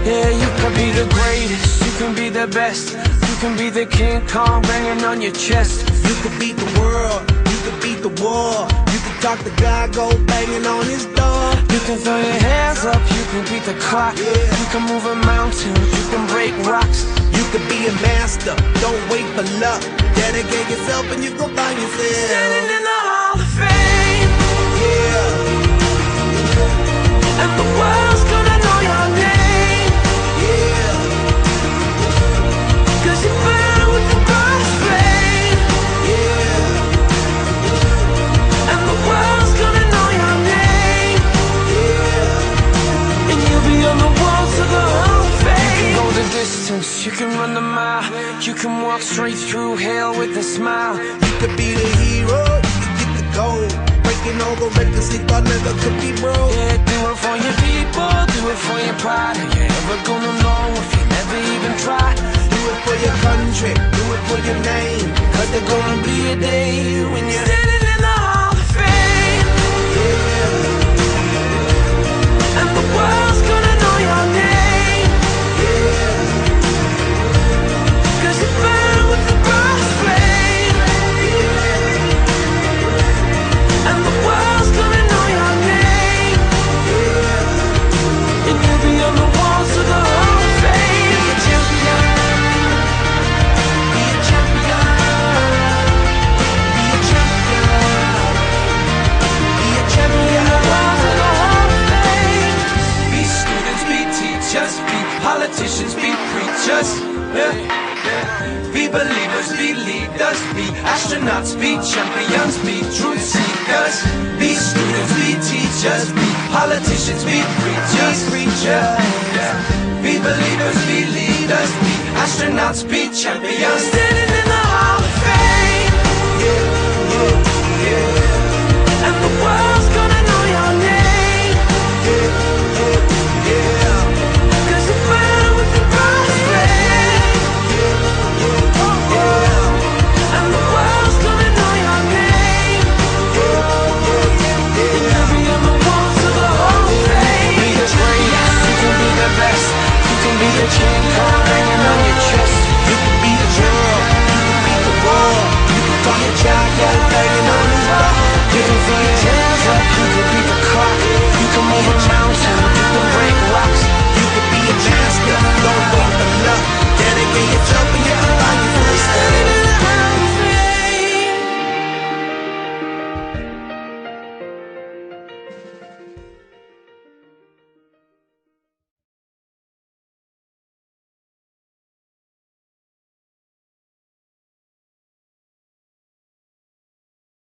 Yeah, you can be the greatest, you can be the best, you can be the King Kong banging on your chest. You could beat the world, you could beat the war. You could talk to God, go banging on his door. You can throw your hands up, you can beat the clock. You can move a mountain, you can break rocks. You could be a master, don't wait for luck. Dedicate yourself and you gon' find yourself Standing in the Hall of Fame. Yeah, And the world's gonna know your name. yeah, 'Cause you burn with the brightest flame. yeah, And the world's gonna know your name. yeah. And you'll be on the walls of the Hall of Fame. You can go the distance, you can run the mile. You can walk straight through hell with a smile. You could be the hero, you could get the gold. Breaking all the records they thought never could be broke. Yeah, do it for your people, do it for your pride. Are you ever gonna know if you never even try? Do it for your country, do it for your name. Cause there's gonna be a day when you're standing in the Hall of Fame. And the world's gonna know your name. 'Cause you burn with the brightest flame. And the world's gonna know your name. And you'll be on the walls of the Hall of Fame. Be a champion. Be a champion. Be a champion. Be a champion. The walls of the Hall of Fame. Be students, be teachers, be politicians, be preachers. Yeah. Be believers, be leaders, be astronauts, be champions, be truth seekers. Be students, be teachers, be politicians, be preachers, yeah. Be believers, be leaders, be astronauts, be champions. Standing in the Hall of Fame. And the world's gonna know your name. 'Cause you burn with the brightest flame. And the world's gonna know your name. And you'll be on the walls of the Hall of Fame. Be the greatest, you can be the best, you can be the King Kong hanging on your chest.